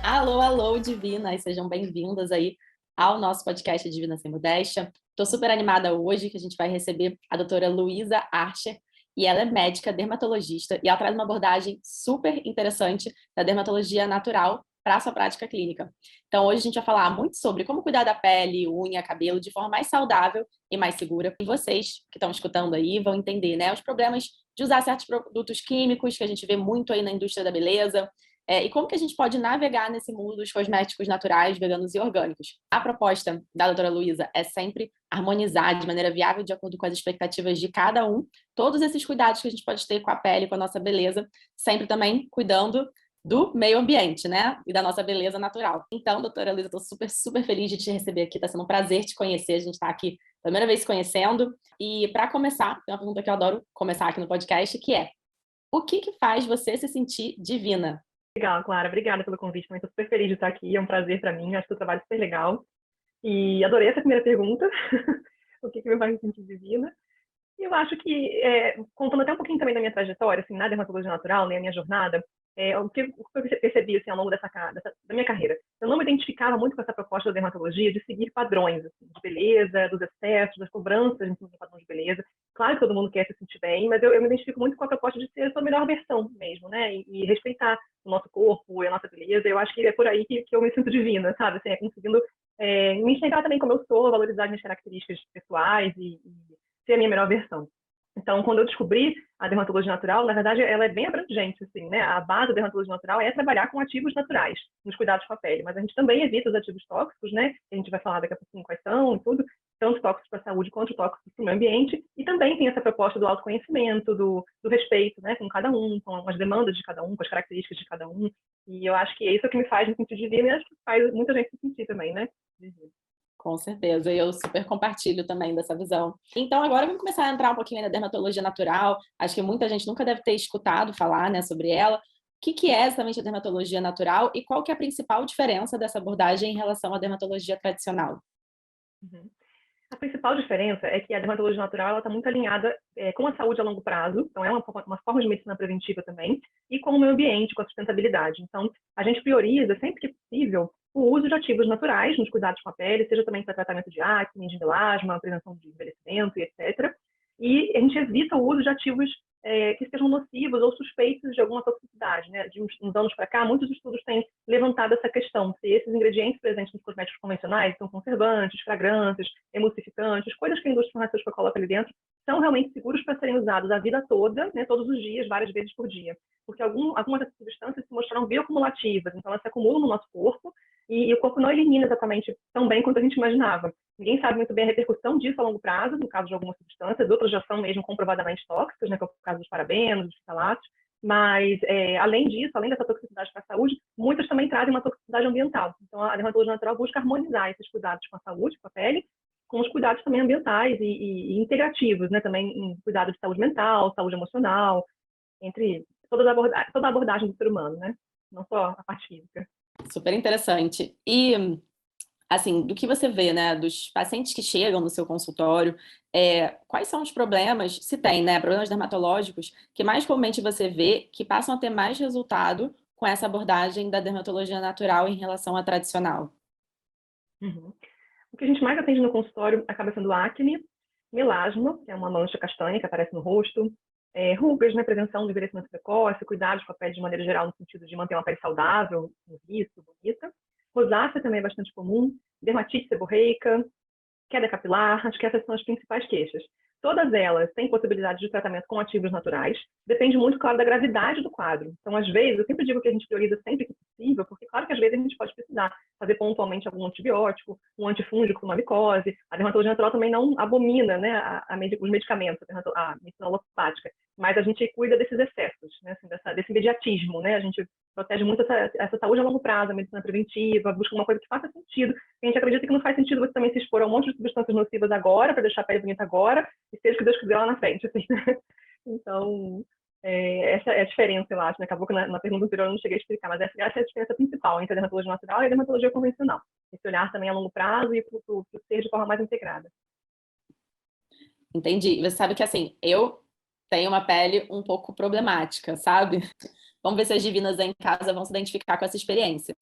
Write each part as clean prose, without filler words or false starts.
Alô, alô, divinas, sejam bem-vindas aí ao nosso podcast Divina Sem Modéstia. Estou super animada hoje que a gente vai receber a doutora Luísa Archer, e ela é médica dermatologista, e ela traz uma abordagem super interessante da dermatologia natural para a sua prática clínica. Então, hoje a gente vai falar muito sobre como cuidar da pele, unha, cabelo de forma mais saudável e mais segura. E vocês que estão escutando aí vão entender, né, os problemas de usar certos produtos químicos que a gente vê muito aí na indústria da beleza, e como que a gente pode navegar nesse mundo dos cosméticos naturais, veganos e orgânicos? A proposta da doutora Luísa é sempre harmonizar de maneira viável, de acordo com as expectativas de cada um, todos esses cuidados que a gente pode ter com a pele, com a nossa beleza, sempre também cuidando do meio ambiente, né? E da nossa beleza natural. Então, doutora Luísa, estou super, super feliz de te receber aqui. Está sendo um prazer te conhecer. A gente está aqui pela primeira vez se conhecendo. E para começar, tem uma pergunta que eu adoro começar aqui no podcast, que é: o que faz você se sentir divina? Legal, Clara. Obrigada pelo convite. Também estou super feliz de estar aqui. É um prazer para mim. Acho que o trabalho é super legal. E adorei essa primeira pergunta. O que me faz me sentir divina? E eu acho que, contando até um pouquinho também da minha trajetória, assim, na dermatologia natural, né, a minha jornada, o que eu percebi assim, ao longo da minha carreira. Eu não me identificava muito com essa proposta da dermatologia de seguir padrões assim, de beleza, dos excessos, das cobranças em cima de padrões de beleza. Claro que todo mundo quer se sentir bem, mas eu me identifico muito com a proposta de ser a sua melhor versão mesmo, né? E respeitar o nosso corpo e a nossa beleza. Eu acho que é por aí que eu me sinto divina, sabe? Assim, conseguindo me enxergar também como eu sou, valorizar minhas características pessoais e ser a minha melhor versão. Então, quando eu descobri a dermatologia natural, na verdade, ela é bem abrangente, assim, né? A base da dermatologia natural é trabalhar com ativos naturais nos cuidados com a pele, mas a gente também evita os ativos tóxicos, né? A gente vai falar daqui a pouquinho quais são e tudo, tanto tóxicos para a saúde quanto tóxicos para o meio ambiente, e também tem essa proposta do autoconhecimento, do respeito, né? Com cada um, com as demandas de cada um, com as características de cada um, e eu acho que é isso que me faz me sentir divina e acho que faz muita gente se sentir também, né? Com certeza, eu super compartilho também dessa visão. Então, agora vamos começar a entrar um pouquinho na dermatologia natural. Acho que muita gente nunca deve ter escutado falar, né, sobre ela. O que é exatamente a dermatologia natural e qual que é a principal diferença dessa abordagem em relação à dermatologia tradicional? Uhum. A principal diferença é que a dermatologia natural está muito alinhada com a saúde a longo prazo, então é uma forma de medicina preventiva também, e com o meio ambiente, com a sustentabilidade. Então, a gente prioriza, sempre que possível, o uso de ativos naturais nos cuidados com a pele, seja também para tratamento de acne, de melasma, prevenção de envelhecimento e etc. E a gente evita o uso de ativos que sejam nocivos ou suspeitos de alguma toxicidade. Né? De uns anos para cá, muitos estudos têm levantado essa questão, se esses ingredientes presentes nos cosméticos convencionais são conservantes, fragrâncias, emulsificantes, coisas que a indústria farmacêutica coloca ali dentro, são realmente seguros para serem usados a vida toda, né, todos os dias, várias vezes por dia. Porque algumas dessas substâncias se mostraram bioacumulativas, então elas se acumulam no nosso corpo e o corpo não elimina exatamente tão bem quanto a gente imaginava. Ninguém sabe muito bem a repercussão disso a longo prazo, no caso de algumas substâncias, outras já são mesmo comprovadamente tóxicas, né, que é o caso dos parabenos, dos ftalatos, mas, além disso, além dessa toxicidade para a saúde, muitas também trazem uma toxicidade ambiental. Então, a dermatologia natural busca harmonizar esses cuidados com a saúde, com a pele, com os cuidados também ambientais e integrativos, né? Também em cuidado de saúde mental, saúde emocional, entre toda a abordagem do ser humano, né? Não só a parte física. Super interessante. E, assim, do que você vê, né, dos pacientes que chegam no seu consultório, quais são os problemas, se tem, né, problemas dermatológicos, que mais comumente você vê que passam a ter mais resultado com essa abordagem da dermatologia natural em relação à tradicional? Uhum. O que a gente mais atende no consultório acaba sendo acne, melasma, que é uma mancha castanha que aparece no rosto, rugas, né, prevenção do envelhecimento precoce, cuidados com a pele de maneira geral, no sentido de manter uma pele saudável, visto, bonita. Rosácea também é bastante comum, dermatite seborreica, queda capilar, acho que essas são as principais queixas. Todas elas têm possibilidade de tratamento com ativos naturais, depende muito, claro, da gravidade do quadro. Então, às vezes, eu sempre digo que a gente prioriza sempre que possível, porque, claro que às vezes a gente pode precisar fazer pontualmente algum antibiótico, um antifúngico para uma micose. A dermatologia natural também não abomina, né, os medicamentos, a medicina alopática, mas a gente cuida desses excessos, né, assim, desse imediatismo, né, a gente protege muito essa saúde a longo prazo, a medicina preventiva, busca uma coisa que faça sentido. A gente acredita que não faz sentido você também se expor a um monte de substâncias nocivas agora, para deixar a pele bonita agora, e seja o que Deus quiser lá na frente. Assim, né? Então, essa é a diferença, eu acho. Né? Acabou que na pergunta anterior eu não cheguei a explicar, mas essa é a diferença principal entre a dermatologia natural e a dermatologia convencional. Esse olhar também a longo prazo e para o ser de forma mais integrada. Entendi. Você sabe que, assim, eu tenho uma pele um pouco problemática, sabe? vamos ver se as divinas em casa vão se identificar com essa experiência.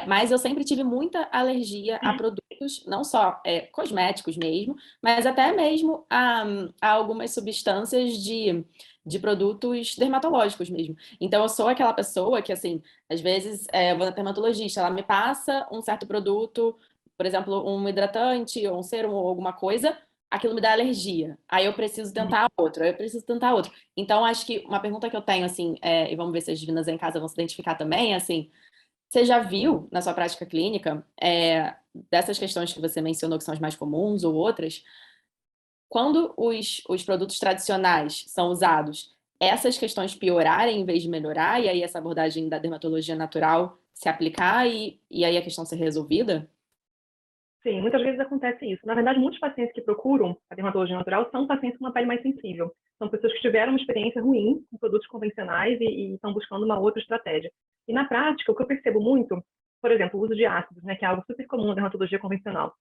Mas eu sempre tive muita alergia a produtos, não só cosméticos mesmo, mas até mesmo a algumas substâncias de produtos dermatológicos mesmo. Então, eu sou aquela pessoa que, assim, às vezes, eu vou na dermatologista, ela me passa um certo produto, por exemplo, um hidratante ou um sérum ou alguma coisa, aquilo me dá alergia. Aí eu preciso tentar outro, aí eu preciso tentar outro. Então, acho que uma pergunta que eu tenho, assim, e vamos ver se as divinas em casa vão se identificar também, assim, você já viu na sua prática clínica, dessas questões que você mencionou que são as mais comuns ou outras, quando os produtos tradicionais são usados, essas questões piorarem em vez de melhorar, e aí essa abordagem da dermatologia natural se aplicar e aí a questão ser resolvida? Sim, muitas vezes acontece isso. Na verdade, muitos pacientes que procuram a dermatologia natural são pacientes com uma pele mais sensível. São pessoas que tiveram uma experiência ruim com produtos convencionais e estão buscando uma outra estratégia. E na prática, o que eu percebo muito, por exemplo, o uso de ácidos, né, que é algo super comum na dermatologia convencional.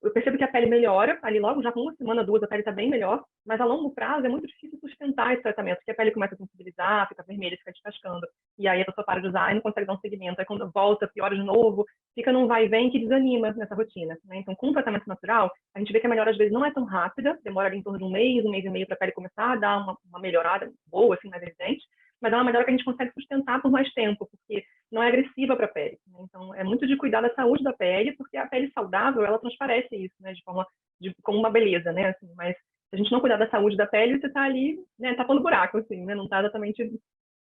Eu percebo que a pele melhora, ali logo, já com uma semana, duas, a pele está bem melhor, mas a longo prazo é muito difícil sustentar esse tratamento, porque a pele começa a sensibilizar, fica vermelha, fica descascando, e aí a pessoa para de usar e não consegue dar um segmento. Aí quando volta, piora de novo, fica num vai e vem que desanima nessa rotina, né? Então, com o tratamento natural, a gente vê que a melhora às vezes não é tão rápida, demora ali em torno de um mês e meio para a pele começar a dar uma melhorada boa, assim, mais evidente, mas é uma melhora que a gente consegue sustentar por mais tempo, porque não é agressiva para a pele, né? Então, é muito de cuidar da saúde da pele, porque a pele saudável, ela transparece isso, né, como uma beleza, né, assim, mas se a gente não cuidar da saúde da pele, você está ali, né, tapando buraco, assim, né, não está exatamente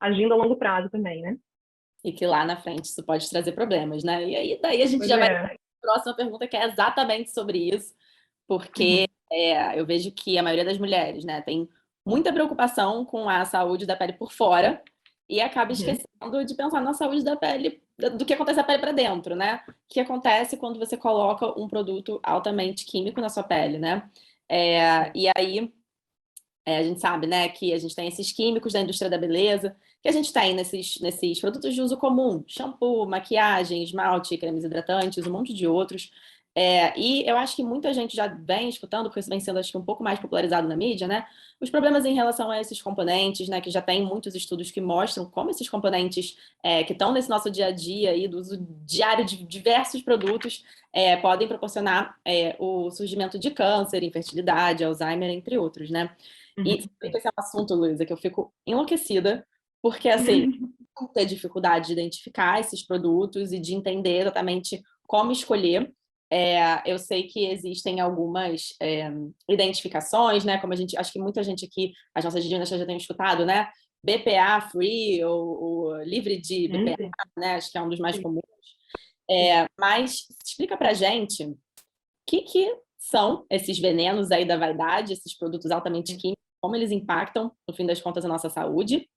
agindo a longo prazo também, né? E que lá na frente isso pode trazer problemas, né? E aí daí a gente Pois já vai é. para a próxima pergunta, que é exatamente sobre isso, porque Uhum. eu vejo que a maioria das mulheres, né, tem muita preocupação com a saúde da pele por fora e acaba Uhum. esquecendo de pensar na saúde da pele, do que acontece na pele para dentro, né? O que acontece quando você coloca um produto altamente químico na sua pele, né? E aí a gente sabe, né, que a gente tem esses químicos da indústria da beleza, que a gente tem nesses produtos de uso comum, shampoo, maquiagem, esmalte, cremes hidratantes, um monte de outros. E eu acho que muita gente já vem escutando, porque isso vem sendo, acho que, um pouco mais popularizado na mídia, né? Os problemas em relação a esses componentes, né? Que já tem muitos estudos que mostram como esses componentes que estão nesse nosso dia a dia aí, do uso diário de diversos produtos, podem proporcionar o surgimento de câncer, infertilidade, Alzheimer, entre outros, né? E Uhum. Sim. esse é um assunto, Luísa, que eu fico enlouquecida, porque, assim, ter dificuldade de identificar esses produtos e de entender exatamente como escolher. Eu sei que existem algumas identificações, né? Como a gente, acho que muita gente aqui, as nossas divinas já tem escutado, né? BPA free ou livre de Sim. BPA, né? Acho que é um dos mais Sim. comuns. Sim. Mas explica pra gente o que são esses venenos aí da vaidade, esses produtos altamente Sim. químicos, como eles impactam, no fim das contas, a nossa saúde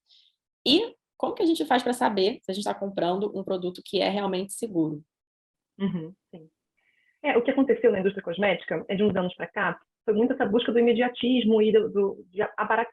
e como que a gente faz para saber se a gente está comprando um produto que é realmente seguro. Uhum. Sim. O que aconteceu na indústria cosmética de uns anos para cá foi muito essa busca do imediatismo e de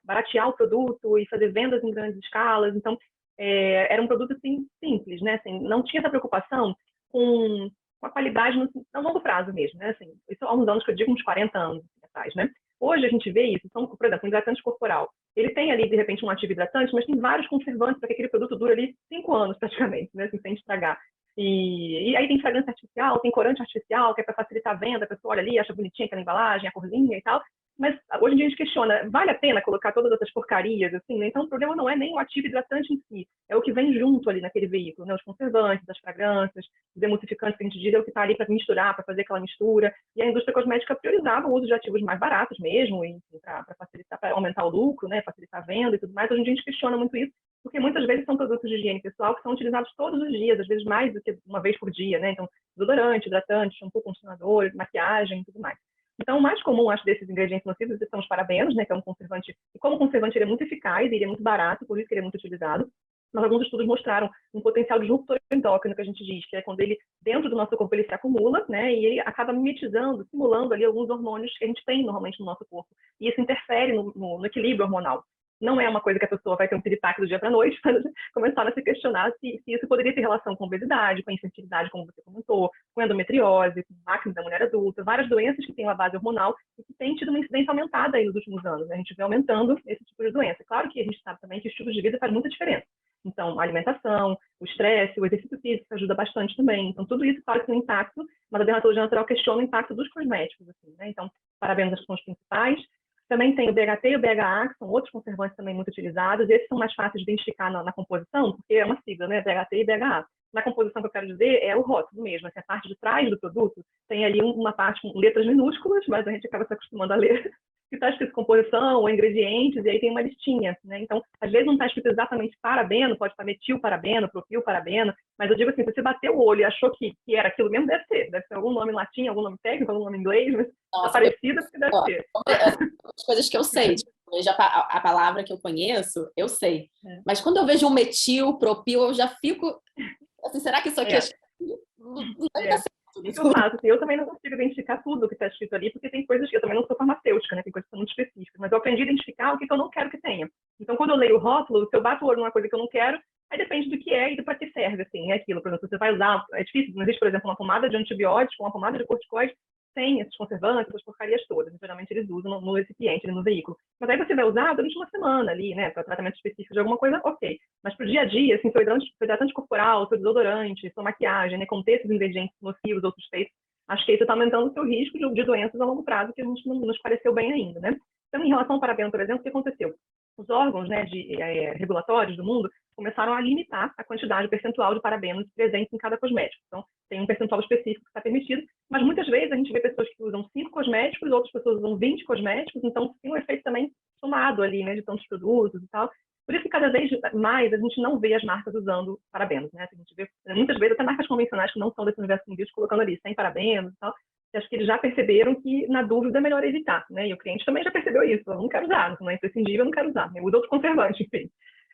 baratear o produto e fazer vendas em grandes escalas. Então, era um produto assim, simples, né? Assim, não tinha essa preocupação com a qualidade no longo prazo mesmo, né? Assim, isso há uns anos que eu digo, uns 40 anos atrás, né? Hoje a gente vê isso, são, por exemplo, um hidratante corporal. Ele tem ali, de repente, um ativo hidratante, mas tem vários conservantes para que aquele produto dure ali 5 anos, praticamente, né? Assim, sem estragar. E aí tem fragrância artificial, tem corante artificial, que é para facilitar a venda, a pessoa olha ali, acha bonitinha aquela embalagem, a corzinha e tal. Mas hoje em dia a gente questiona, vale a pena colocar todas essas porcarias, assim, né? Então o problema não é nem o ativo hidratante em si, é o que vem junto ali naquele veículo, né? Os conservantes, as fragrâncias, os emulsificantes que a gente diz, é o que está ali para misturar, para fazer aquela mistura. E a indústria cosmética priorizava o uso de ativos mais baratos mesmo, para facilitar, para aumentar o lucro, né? Facilitar a venda e tudo mais. Hoje em dia a gente questiona muito isso, porque muitas vezes são produtos de higiene pessoal que são utilizados todos os dias, às vezes mais do que uma vez por dia, né? Então, desodorante, hidratante, shampoo, condicionador, maquiagem e tudo mais. Então, o mais comum, acho, desses ingredientes nocivos são os parabenos, né? Que é um conservante, e como conservante ele é muito eficaz, ele é muito barato, por isso que ele é muito utilizado. Mas alguns estudos mostraram um potencial disruptor endócrino, que a gente diz, que é quando ele, dentro do nosso corpo, ele se acumula, né? E ele acaba mimetizando, simulando ali alguns hormônios que a gente tem normalmente no nosso corpo. E isso interfere no equilíbrio hormonal. Não é uma coisa que a pessoa vai ter um piripaque do dia para a noite, mas começaram a se questionar se isso poderia ter relação com obesidade, com infertilidade, como você comentou, com endometriose, com acne da mulher adulta, várias doenças que têm uma base hormonal e que têm tido uma incidência aumentada aí nos últimos anos. A gente vê aumentando esse tipo de doença. Claro que a gente sabe também que o estilo de vida faz muita diferença. Então, a alimentação, o estresse, o exercício físico ajuda bastante também. Então, tudo isso pode ter um impacto, mas a dermatologia natural questiona o impacto dos cosméticos, assim, né? Então, parabenos são os principais. Também tem o BHT e o BHA, que são outros conservantes também muito utilizados. Esses são mais fáceis de identificar na composição, porque é uma sigla, né? BHT e BHA. Na composição que eu quero dizer é o rótulo mesmo, essa parte de trás do produto tem ali uma parte com letras minúsculas, mas a gente acaba se acostumando a ler, que está escrito composição ou ingredientes, e aí tem uma listinha, né? Então, às vezes não está escrito exatamente parabeno, pode estar metilparabeno, propilparabeno, mas eu digo assim, se você bateu o olho e achou que era aquilo mesmo, deve ser algum nome em latim, algum nome técnico, algum nome em inglês, mas está parecido porque deve ser. As coisas que eu sei, tipo, a palavra que eu conheço, eu sei. Mas quando eu vejo um metil, propil, eu já fico assim, será que isso aqui não deve estar certo? Isso eu faço, assim, eu também não consigo identificar tudo que está escrito ali, porque tem coisas que eu também não sou farmacêutica, né? Tem coisas que são muito específicas, mas eu aprendi a identificar o que eu não quero que tenha. Então, quando eu leio o rótulo, se eu bato o olho numa coisa que eu não quero, aí depende do que é e do para que serve, assim, é aquilo. Por exemplo, você vai usar, é difícil, não existe, por exemplo, uma pomada de antibiótico, uma pomada de corticoide, sem esses conservantes, essas porcarias todas. Geralmente eles usam no recipiente, no veículo. Mas aí você vai usar durante uma semana ali, né, para tratamento específico de alguma coisa, ok. Mas para o dia a dia, assim, seu hidratante corporal, seu desodorante, sua maquiagem, né, conter esses ingredientes nocivos ou suspeitos, acho que isso está aumentando o seu risco de doenças a longo prazo, que a gente não nos pareceu bem ainda, né? Então, em relação ao parabeno, por exemplo, o que aconteceu? Os órgãos, né, regulatórios do mundo começaram a limitar a quantidade percentual de parabenos presentes em cada cosmético. Então, tem um percentual específico que está permitido, mas muitas vezes a gente vê pessoas que usam 5 cosméticos, outras pessoas usam 20 cosméticos, então tem um efeito também somado ali, né, de tantos produtos e tal. Por isso que cada vez mais a gente não vê as marcas usando parabenos, né? A gente vê muitas vezes até marcas convencionais que não são desse universo científico colocando ali sem parabenos e tal. E acho que eles já perceberam que, na dúvida, é melhor evitar, né? E o cliente também já percebeu isso. Eu não quero usar, não é imprescindível, eu não quero usar. Eu uso outro conservante, enfim.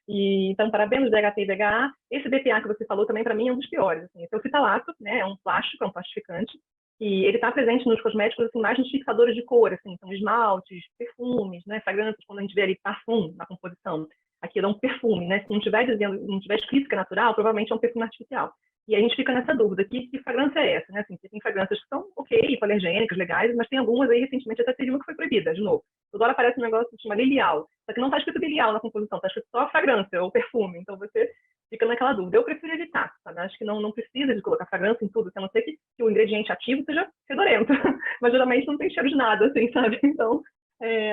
E, então, parabenos, DHT e DHA. Esse BPA que você falou também, para mim, é um dos piores. Assim. Esse é o fitalato, né? É um plástico, é um plastificante. E ele está presente nos cosméticos, assim, mais nos fixadores de cor, assim, são esmaltes, perfumes, né? Fragrâncias, quando a gente vê ali parfum na composição. Aquilo é um perfume, né? Se não tiver dizendo, não tiver escrito que é natural, provavelmente é um perfume artificial. E a gente fica nessa dúvida, que fragrância é essa, né? Assim, tem fragrâncias que são ok, hipoalergênicas, legais, mas tem algumas aí, recentemente, até teve uma que foi proibida, de novo. Toda hora aparece um negócio que se chama lilial, só que não está escrito lilial na composição, está escrito só a fragrância ou perfume, então você fica naquela dúvida. Eu prefiro evitar, sabe? Acho que não precisa de colocar fragrância em tudo, a não ser que o ingrediente ativo seja fedorento, mas geralmente não tem cheiro de nada, assim, sabe? Então,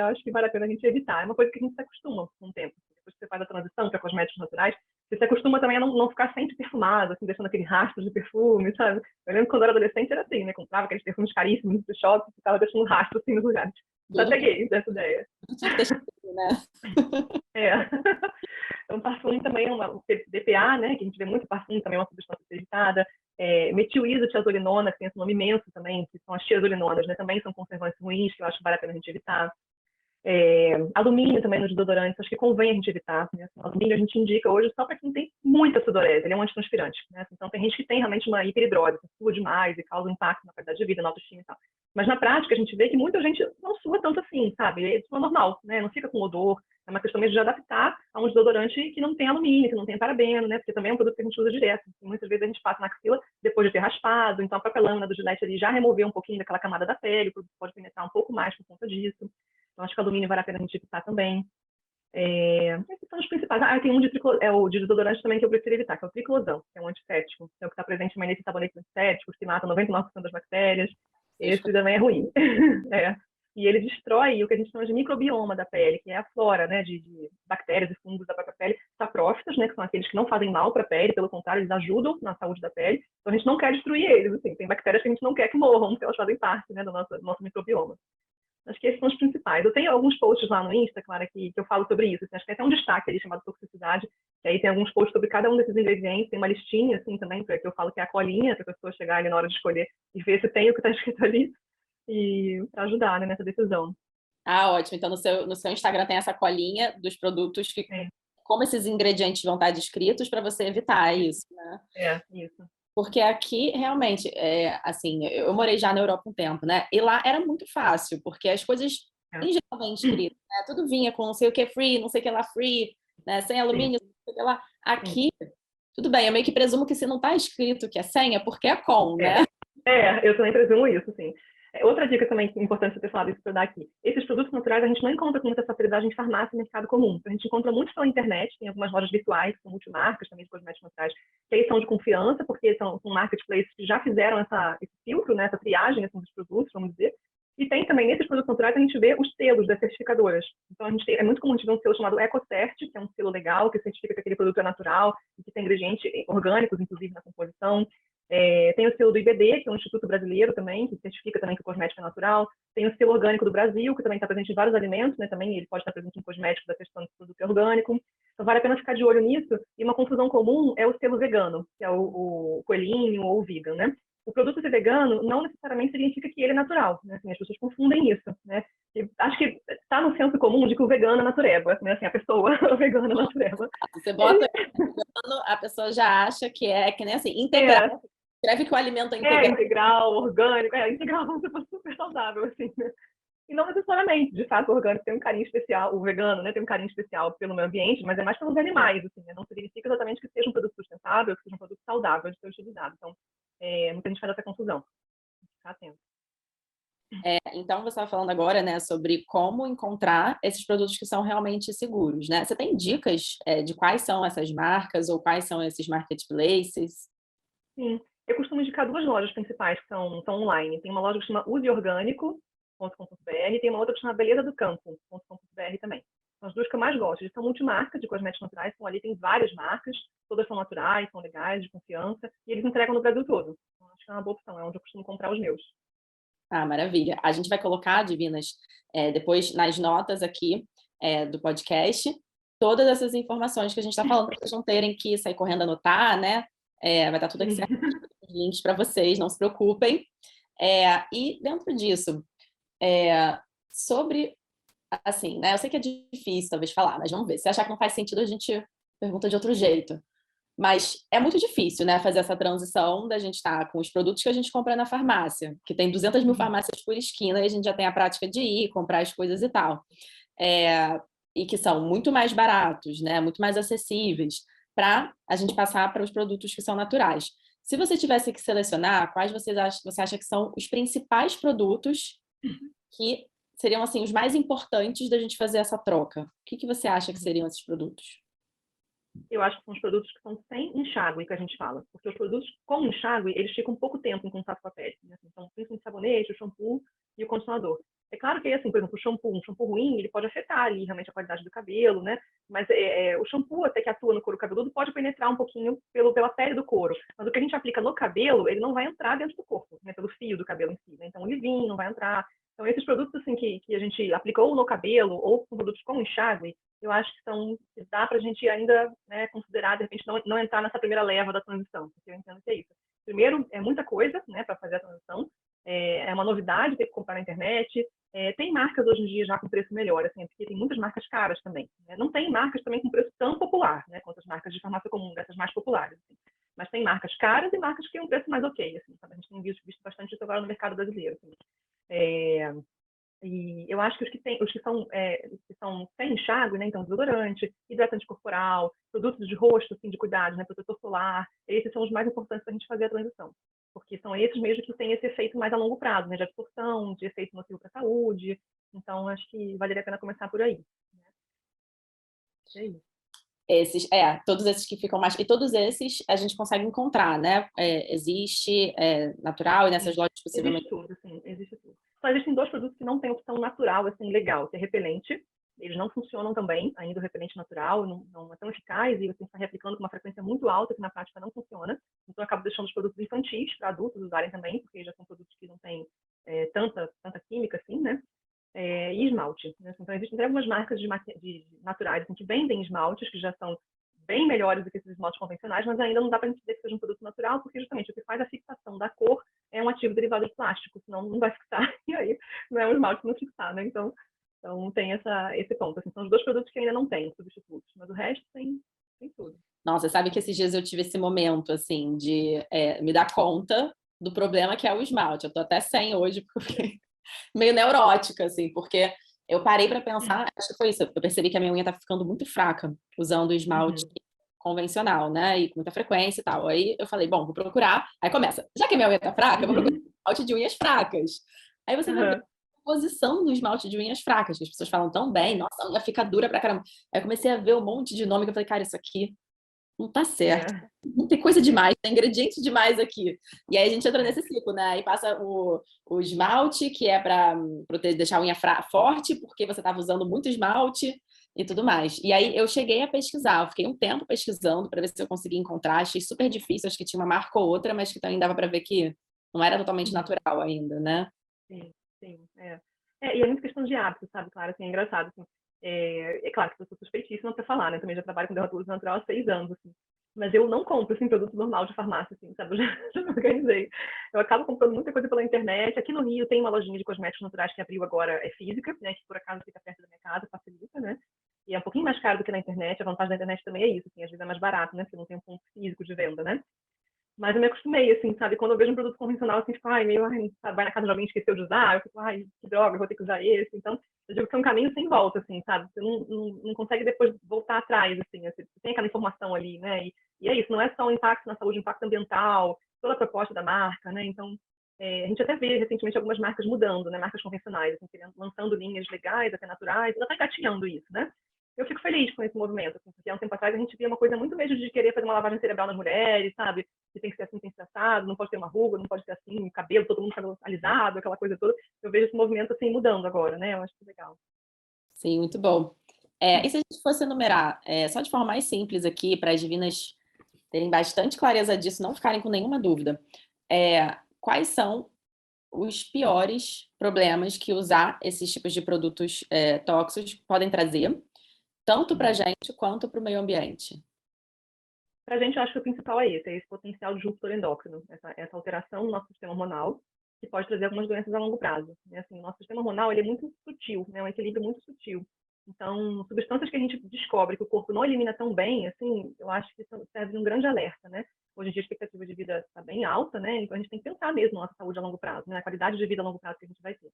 acho que vale a pena a gente evitar. É uma coisa que a gente se acostuma com o tempo. Depois que você faz a transição para cosméticos naturais, você se acostuma também a não ficar sempre perfumado, assim, deixando aquele rastro de perfume, sabe? Eu lembro que quando eu era adolescente era assim, né? Comprava aqueles perfumes caríssimos do shopping, ficava deixando rastro assim nos lugares. Já peguei dessa ideia. Então, parfum também é uma DPA, né? Que a gente vê muito parfum, também é uma substância evitada. Metil-isotiazolinona, que tem esse nome imenso também, que são as tiazolinonas, né? Também são conservantes ruins, que eu acho que vale a pena a gente evitar. Alumínio também nos desodorantes, acho que convém a gente evitar, né? Alumínio a gente indica hoje só para quem tem muita sudorese, ele é um antitranspirante, né? Então tem gente que tem realmente uma hiperidrose, sua demais e causa impacto na qualidade de vida, na autoestima e tal. Mas na prática a gente vê que muita gente não sua tanto assim, sabe? É sua normal, né? Não fica com odor, é uma questão mesmo de adaptar a um desodorante que não tem alumínio, que não tem parabeno, né? Porque também é um produto que a gente usa direto. Muitas vezes a gente passa na axila depois de ter raspado, então a própria lâmina do Gillette ali já removeu um pouquinho daquela camada da pele, o produto pode penetrar um pouco mais por conta disso. Então, acho que o alumínio vale a pena a gente evitar também. Esses são os principais. Tem um o de desodorante também que eu prefiro evitar, que é o triclosan, que é um antisséptico. É o que está presente em maioria de sabonetes antissépticos, que mata 99% das bactérias. Esse também é ruim. E ele destrói o que a gente chama de microbioma da pele, que é a flora, né, de bactérias e fungos da própria pele, saprófitas, né, que são aqueles que não fazem mal para a pele, pelo contrário, eles ajudam na saúde da pele. Então, a gente não quer destruir eles. Assim. Tem bactérias que a gente não quer que morram, porque elas fazem parte, né, do nosso microbioma. Acho que esses são os principais. Eu tenho alguns posts lá no Insta, Clara, que eu falo sobre isso. Assim, acho que tem até um destaque ali chamado toxicidade, que aí tem alguns posts sobre cada um desses ingredientes, tem uma listinha, assim, também, que eu falo que é a colinha, para a pessoa chegar ali na hora de escolher e ver se tem o que está escrito ali, e para ajudar, né, nessa decisão. Ótimo. Então, no seu Instagram tem essa colinha dos produtos que, como esses ingredientes vão estar descritos, para você evitar isso, né? Isso. Porque aqui, realmente, assim, eu morei já na Europa um tempo, né? E lá era muito fácil, porque as coisas, em geral, bem escritas, né? Tudo vinha com não sei o que free, não sei o que lá free, né? Sem alumínio, não sei o que lá. Aqui, tudo bem, eu meio que presumo que se não está escrito que é sem, é porque é com, né? Eu também presumo isso, sim. Outra dica também importante você ter falado isso para eu dar aqui. Esses produtos naturais a gente não encontra com muita facilidade em farmácia e mercado comum. A gente encontra muito pela internet, tem algumas lojas virtuais, que são multimarcas também de cosméticos naturais, que aí são de confiança, porque são marketplaces que já fizeram esse filtro, né, essa triagem assim, dos produtos, vamos dizer. E tem também, nesses produtos naturais, a gente vê os selos das certificadoras. Então, é muito comum a gente ver um selo chamado EcoCert, que é um selo legal, que certifica que aquele produto é natural e que tem ingredientes orgânicos, inclusive, na composição. Tem o selo do IBD, que é um instituto brasileiro também, que certifica também que o cosmético é natural. Tem o selo orgânico do Brasil, que também está presente em vários alimentos, né? Também ele pode estar presente em cosméticos, atestando que o produto é orgânico. Então, vale a pena ficar de olho nisso. E uma confusão comum é o selo vegano, que é o coelhinho ou o vegan, né? O produto ser vegano não necessariamente significa que ele é natural, né? Assim, as pessoas confundem isso, né? E acho que está no senso comum de que o vegano é natureba, né? Assim, a pessoa vegana é natureba. Você bota vegano, a pessoa já acha que é que nem assim, integral. Escreve que o alimento é integral. Integral, orgânico, integral como se fosse super saudável, assim, né? E não necessariamente, de fato, o orgânico tem um carinho especial, o vegano, né, tem um carinho especial pelo meio ambiente, mas é mais pelos animais, assim, né? Não significa exatamente que seja um produto sustentável, que seja um produto saudável de ser utilizado. Então, muita gente faz essa confusão. Ficar atento. Então, você estava falando agora, né, sobre como encontrar esses produtos que são realmente seguros, né? Você tem dicas de quais são essas marcas ou quais são esses marketplaces? Sim, eu costumo indicar duas lojas principais que são online. Tem uma loja que chama useorgânico.com.br e tem uma outra que chama belezadoCampo.com.br também. São as duas que eu mais gosto. Eles são multimarca de cosméticos naturais, então ali tem várias marcas, todas são naturais, são legais, de confiança, e eles entregam no Brasil todo. Então, acho que é uma boa opção, é onde eu costumo comprar os meus. Ah, maravilha. A gente vai colocar, Divinas, depois nas notas aqui do podcast, todas essas informações que a gente está falando, para vocês não terem que sair correndo anotar, né? Vai estar tudo aqui certo, links para vocês, não se preocupem. E dentro disso, sobre, assim, né? Eu sei que é difícil talvez falar, mas vamos ver. Se achar que não faz sentido, a gente pergunta de outro jeito. Mas é muito difícil, né, fazer essa transição da gente estar com os produtos que a gente compra na farmácia, que tem 200 mil farmácias por esquina e a gente já tem a prática de ir comprar as coisas e tal. E que são muito mais baratos, né, muito mais acessíveis, para a gente passar para os produtos que são naturais. Se você tivesse que selecionar, quais você acha que são os principais produtos que seriam assim os mais importantes da gente fazer essa troca? O que você acha que seriam esses produtos? Eu acho que são os produtos que são sem enxágue, que a gente fala. Porque os produtos com enxágue, eles ficam pouco tempo em contato com a pele. Né? Então, principalmente o sabonete, o shampoo e o condicionador. É claro que, assim, por exemplo, um shampoo ruim, ele pode afetar ali realmente a qualidade do cabelo, né? Mas o shampoo, até que atua no couro cabeludo, pode penetrar um pouquinho pela pele do couro. Mas o que a gente aplica no cabelo, ele não vai entrar dentro do corpo, né? Pelo fio do cabelo em si. Né? Então, o leave-in não vai entrar. Então, esses produtos, assim, que a gente aplicou no cabelo ou com produtos com enxágue, eu acho que dá para a gente ainda, né, considerar, de repente, não entrar nessa primeira leva da transição, porque eu entendo que é isso. Primeiro, é muita coisa, né, para fazer a transição, é uma novidade ter que comprar na internet, tem marcas hoje em dia já com preço melhor, assim, porque tem muitas marcas caras também, né? Não tem marcas também com preço tão popular, né, quanto as marcas de farmácia comum, dessas mais populares, assim. Mas tem marcas caras e marcas que têm um preço mais ok, assim, sabe? A gente tem visto bastante isso agora no mercado brasileiro, assim. E eu acho que os que são sem enxágue, né? Então, desodorante, hidratante corporal, produtos de rosto, assim, de cuidado, né? Protetor solar, esses são os mais importantes para a gente fazer a transição. Porque são esses mesmo que têm esse efeito mais a longo prazo, né? De absorção, de efeito nocivo para a saúde. Então, acho que valeria a pena começar por aí. Né? É isso. Todos esses que ficam mais... E todos esses a gente consegue encontrar, né? Existe natural e nessas lojas possivelmente... Existe tudo, sim, existe tudo. Só existem dois produtos que não têm opção natural, assim, legal, que é repelente. Eles não funcionam também, ainda o repelente natural, não é tão eficaz, e você está reaplicando com uma frequência muito alta, que na prática não funciona. Então, eu acabo deixando os produtos infantis para adultos usarem também, porque já são produtos que não têm tanta química assim, né? E esmalte. Né? Então, existem algumas marcas de naturais assim, que vendem esmaltes, que já são bem melhores do que esses esmaltes convencionais, mas ainda não dá para dizer que seja um produto natural, porque justamente o que faz a fixação da cor é um ativo derivado de plástico, senão não vai fixar, e aí não é um esmalte não fixar, né? Então tem esse ponto. Assim, são os dois produtos que ainda não têm substitutos, mas o resto tem tudo. Nossa, sabe que esses dias eu tive esse momento, assim, de me dar conta do problema que é o esmalte. Eu tô até sem hoje, porque meio neurótica, assim, porque eu parei para pensar, acho que foi isso, eu percebi que a minha unha tá ficando muito fraca usando o esmalte convencional, né, e com muita frequência e tal. Aí eu falei, bom, vou procurar. Aí começa, já que a minha unha tá fraca, eu vou procurar esmalte de unhas fracas. Aí você vai ver Aham. a posição do esmalte de unhas fracas, que as pessoas falam tão bem, nossa, a unha fica dura pra caramba. Aí eu comecei a ver um monte de nome que eu falei, cara, isso aqui não tá certo. É, Não tem coisa é, demais, tem ingrediente demais aqui. E aí a gente entra é. nesse ciclo, né? Aí passa o esmalte, que é para deixar a unha forte, porque você estava usando muito esmalte e tudo mais. E aí eu cheguei a pesquisar, eu fiquei um tempo pesquisando para ver se eu conseguia encontrar. Achei super difícil, acho que tinha uma marca ou outra, mas que também dava para ver que não era totalmente Uhum. natural ainda, né? Sim, sim, é. É, e é muito questão de hábito, sabe? Claro, assim, é engraçado, assim. É claro que eu sou suspeitíssima para falar, né? Também já trabalho com dermatologia natural há 6 anos, assim. Mas eu não compro, assim, produto normal de farmácia, assim, sabe? Eu já, já me organizei. Eu acabo comprando muita coisa pela internet. Aqui no Rio tem uma lojinha de cosméticos naturais que abriu agora, é física, né? Que por acaso fica perto da minha casa, facilita, né? E é um pouquinho mais caro do que na internet. A vantagem da internet também é isso, assim, às vezes é mais barato, né? Porque não tem um ponto físico de venda, né? Mas eu me acostumei, assim, sabe? Quando eu vejo um produto convencional, assim, tipo, ai, meio, ai, sabe? Vai na casa de alguém e esqueceu de usar, eu fico, ai, que droga, eu vou ter que usar esse. Então, eu digo que é um caminho sem volta, assim, sabe? Você não consegue depois voltar atrás, assim, você tem aquela informação ali, né? E é isso, não é só o impacto na saúde, o impacto ambiental, toda a proposta da marca, né? Então, a gente até vê recentemente algumas marcas mudando, né? Marcas convencionais, assim, lançando linhas legais, até naturais, até engatinhando isso, né? Eu fico feliz com esse movimento, assim, porque há um tempo atrás a gente via uma coisa muito mesmo de querer fazer uma lavagem cerebral nas mulheres, sabe? Que tem que ser assim, tem que ser assado, não pode ter uma ruga, não pode ser assim, cabelo, todo mundo cabelo alisado, aquela coisa toda. Eu vejo esse movimento assim mudando agora, né? Eu acho que é legal. Sim, muito bom. E se a gente fosse enumerar, só de forma mais simples aqui, para as divinas terem bastante clareza disso, não ficarem com nenhuma dúvida, quais são os piores problemas que usar esses tipos de produtos tóxicos podem trazer, tanto para a Uhum. gente quanto para o meio ambiente? Para a gente, eu acho que o principal é esse potencial disruptor endócrino, essa alteração no nosso sistema hormonal, que pode trazer algumas doenças a longo prazo. Né? Assim, o nosso sistema hormonal ele é muito sutil, né? Um equilíbrio muito sutil. Então, substâncias que a gente descobre que o corpo não elimina tão bem, assim, eu acho que isso serve de um grande alerta, né? Hoje em dia a expectativa de vida está bem alta, né? Então a gente tem que pensar mesmo na nossa saúde a longo prazo, né? A qualidade de vida a longo prazo que a gente vai ter.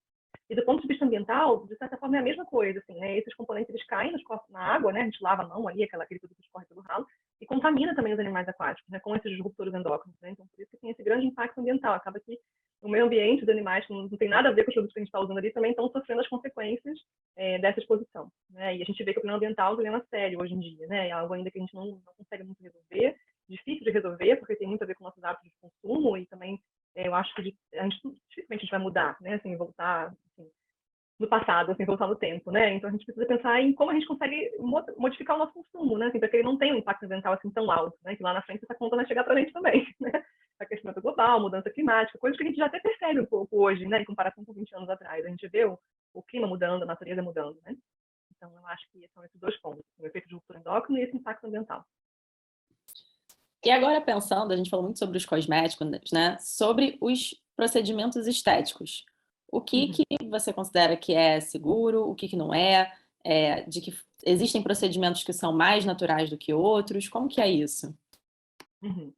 E do ponto de vista ambiental, de certa forma é a mesma coisa, assim, né? Esses componentes eles caem na água, né? A gente lava a mão ali, aquele produto que escorre pelo ralo, e contamina também os animais aquáticos, né? Com esses disruptores endócrinos, né? Então por isso que tem esse grande impacto ambiental. Acaba que o meio ambiente, os animais que não tem nada a ver com os produtos que a gente está usando ali, também estão sofrendo as consequências dessa exposição, né? E a gente vê que o problema ambiental é um problema sério hoje em dia, né? É algo ainda que a gente não consegue muito resolver, difícil de resolver, porque tem muito a ver com nossos hábitos de consumo e também eu acho que a gente dificilmente a gente vai mudar, né? Assim, voltar assim, no passado, assim, voltar no tempo, né? Então a gente precisa pensar em como a gente consegue modificar o nosso consumo, né? Assim, para que ele não tenha um impacto ambiental assim tão alto, né? Que lá na frente essa conta vai chegar para a gente também, né? Aquecimento global, mudança climática, coisas que a gente já até percebe um pouco hoje, né? Em comparação com 20 anos atrás. A gente vê o clima mudando, a natureza mudando, né? Então eu acho que são esses dois pontos, o efeito de ruptura endócrino e esse impacto ambiental. E agora pensando, a gente falou muito sobre os cosméticos, né? Sobre os procedimentos estéticos. O que Uhum. você considera que é seguro, o que não é? De que existem procedimentos que são mais naturais do que outros? Como que é isso? Uhum.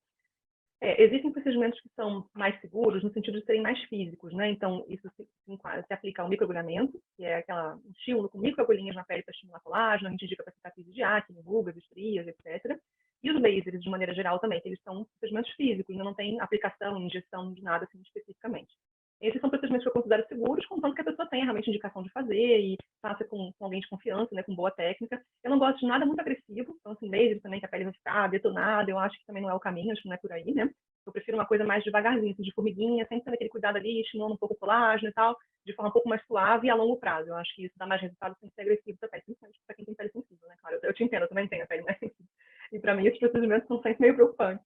Existem procedimentos que são mais seguros no sentido de serem mais físicos, né? Então, isso se aplica ao microagulhamento, que é um estímulo com microagulhinhas na pele para estimular colágeno, a gente indica para cicatrizes de acne, rugas, estrias, etc. E os lasers, de maneira geral, também, que eles são procedimentos físicos, não tem aplicação, injeção de nada assim especificamente. Esses são procedimentos que eu considero seguros, contanto que a pessoa tenha realmente indicação de fazer e faça com alguém de confiança, né, com boa técnica. Eu não gosto de nada muito agressivo, então, assim, laser também, que a pele vai ficar detonada, eu acho que também não é o caminho, acho que não é por aí, né? Eu prefiro uma coisa mais devagarzinho, assim, de formiguinha, sempre tendo aquele cuidado ali, estimulando um pouco o colágeno e tal, de forma um pouco mais suave e a longo prazo. Eu acho que isso dá mais resultado sem ser agressivo para a pele, principalmente para quem tem pele sensível, né? Claro, eu te entendo, eu também tenho a pele mais sensível. E para mim, esses procedimentos são sempre meio preocupantes.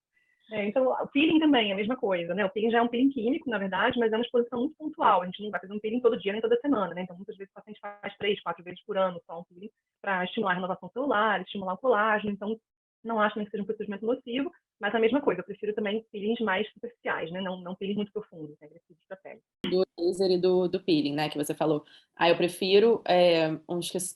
Então, o peeling também é a mesma coisa, né? O peeling já é um peeling químico, na verdade, mas é uma exposição muito pontual. A gente não vai fazer um peeling todo dia nem toda semana, né? Então, muitas vezes o paciente faz 3, 4 vezes por ano só um peeling para estimular a renovação celular, estimular o colágeno. Então, não acho nem que seja um procedimento nocivo, mas a mesma coisa. Eu prefiro também peelings mais superficiais, né? Não peelings muito profundos, né? Agressivos para a pele. Do laser e do peeling, né? Que você falou. Eu prefiro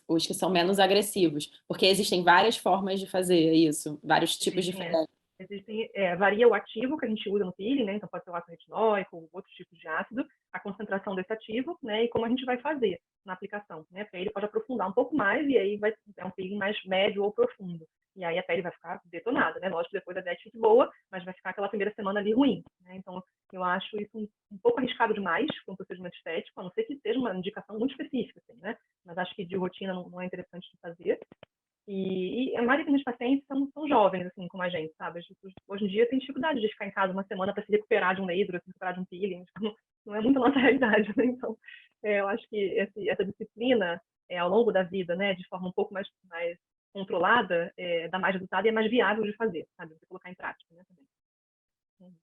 os que são menos agressivos, porque existem várias formas de fazer isso, vários tipos Existem, diferentes. varia o ativo que a gente usa no peeling, né? Então pode ser o ácido retinóico, outros tipos de ácido, a concentração desse ativo, né? E como a gente vai fazer na aplicação, né? Porque aí ele pode aprofundar um pouco mais e aí vai é um peeling mais médio ou profundo. E aí a pele vai ficar detonada, né? Lógico que depois a dieta fica boa, mas vai ficar aquela primeira semana ali ruim, né? Então, eu acho isso um pouco arriscado demais para um procedimento estético, a não ser que seja uma indicação muito específica, assim, né? Mas acho que de rotina não é interessante de fazer. E a maioria dos pacientes são jovens, assim, como a gente, sabe? Hoje em dia tem dificuldade de ficar em casa uma semana para se recuperar de um laser, se recuperar de um peeling. Tipo, não é muito a nossa realidade, né? Então, eu acho que essa disciplina, ao longo da vida, né, de forma um pouco mais controlada, dá mais resultado e é mais viável de fazer, sabe? De colocar em prática, né, também.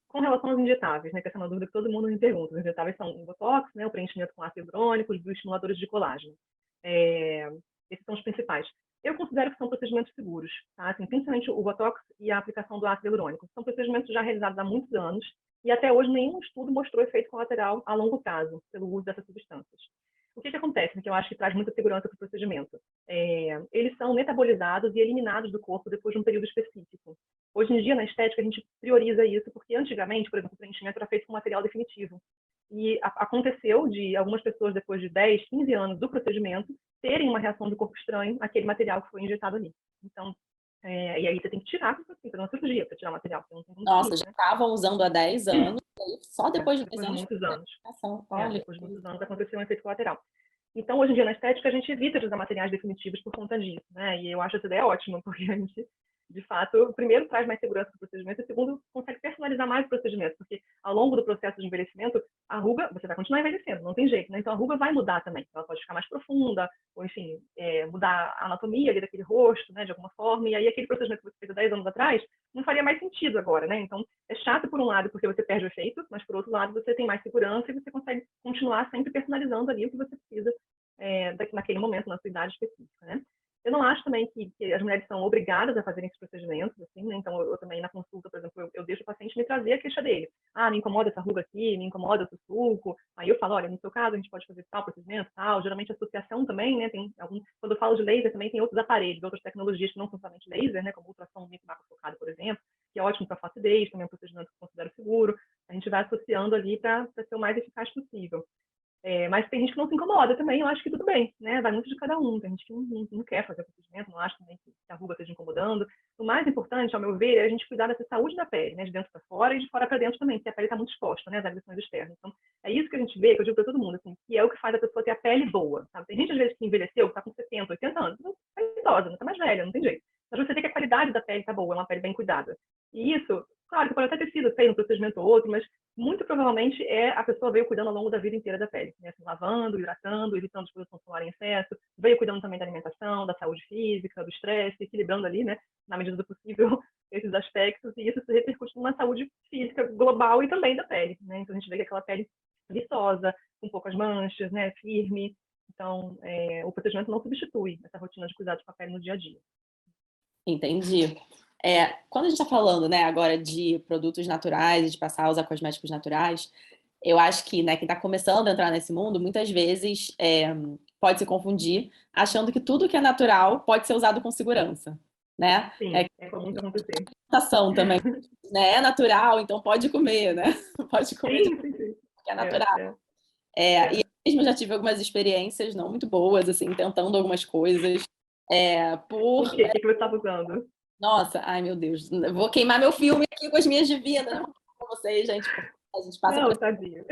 Com relação aos injetáveis, né, que essa é uma dúvida que todo mundo me pergunta. Os injetáveis são o Botox, né, o preenchimento com ácido hialurônico, os bioestimuladores de colágeno. Esses são os principais. Eu considero que são procedimentos seguros, tá? Assim, principalmente o Botox e a aplicação do ácido hialurônico. São procedimentos já realizados há muitos anos e até hoje nenhum estudo mostrou efeito colateral a longo prazo pelo uso dessas substâncias. O que acontece, que eu acho que traz muita segurança para o procedimento? Eles são metabolizados e eliminados do corpo depois de um período específico. Hoje em dia, na estética, a gente prioriza isso, porque antigamente, por exemplo, o preenchimento era feito com material definitivo. E aconteceu de algumas pessoas, depois de 10, 15 anos do procedimento, terem uma reação de corpo estranho àquele material que foi injetado ali. Então, e aí você tem que tirar, você tem que fazer uma cirurgia para tirar o material. Você não tem Nossa, já né? estavam usando há 10 anos, e aí só depois de 10 Depois de anos. muitos anos. Olha. Depois de muitos anos aconteceu um efeito colateral. Então, hoje em dia, na estética, a gente evita de usar materiais definitivos por conta disso, né? E eu acho essa ideia ótima, porque a gente, de fato, primeiro, traz mais segurança para o procedimento e, segundo, consegue personalizar mais o procedimento, porque ao longo do processo de envelhecimento, a ruga, você vai continuar envelhecendo, não tem jeito, né? Então, a ruga vai mudar também. Ela pode ficar mais profunda, ou, enfim, mudar a anatomia ali daquele rosto, né, de alguma forma, e aí aquele procedimento que você fez há 10 anos atrás não faria mais sentido agora, né? Então, é chato por um lado, porque você perde o efeito, mas por outro lado, você tem mais segurança e você consegue continuar sempre personalizando ali o que você precisa naquele momento, na sua idade específica, né? Eu não acho também que as mulheres são obrigadas a fazerem esses procedimentos, assim, né? Então, eu também, na consulta, por exemplo, eu deixo o paciente me trazer a queixa dele. Ah, me incomoda essa ruga aqui, me incomoda esse sulco. Aí eu falo, olha, no seu caso, a gente pode fazer tal procedimento, tal. Geralmente, a associação também, né? Quando eu falo de laser, também tem outros aparelhos, outras tecnologias que não são somente laser, né? Como ultrassom micromacrofocado, por exemplo, que é ótimo para flacidez, também é um procedimento que eu considero seguro. A gente vai associando ali para ser o mais eficaz possível. Mas tem gente que não se incomoda também, eu acho que tudo bem, né? Vai muito de cada um. Tem gente que não quer fazer o procedimento, não acha também que a ruga esteja incomodando. O mais importante, ao meu ver, é a gente cuidar dessa saúde da pele, né? De dentro para fora e de fora para dentro também, porque a pele está muito exposta, né? Às agressões externas. Então, é isso que a gente vê, que eu digo para todo mundo, assim, que é o que faz a pessoa ter a pele boa, sabe? Tem gente, às vezes, que envelheceu, que está com 70, 80 anos, não está idosa, não está mais velha, não tem jeito. Mas você vê que a qualidade da pele está boa, é uma pele bem cuidada. E isso, claro, que pode até ter sido feito um procedimento ou outro, mas muito provavelmente a pessoa veio cuidando ao longo da vida inteira da pele, né? Assim, lavando, hidratando, evitando exposição solar em excesso, veio cuidando também da alimentação, da saúde física, do estresse, equilibrando ali, né, na medida do possível, esses aspectos, e isso se repercute numa saúde física global e também da pele, né? Então a gente vê que aquela pele viçosa, com poucas manchas, né, firme. Então, o procedimento não substitui essa rotina de cuidados com a pele no dia a dia. Entendi. Quando a gente está falando, né, agora de produtos naturais e de passar a usar cosméticos naturais, eu acho que, né, quem está começando a entrar nesse mundo, muitas vezes pode se confundir achando que tudo que é natural pode ser usado com segurança, né? Sim, é comum acontecer. Alimentação também, né? É natural, então pode comer, né? Pode comer de Sim, sim. porque é natural. E É. eu mesmo já tive algumas experiências não muito boas, assim, tentando algumas coisas. O que? O que você estava usando? Nossa, ai meu Deus, vou queimar meu filme aqui com as minhas divinas, não com vocês, gente, a gente passa por Não, isso. tadinho.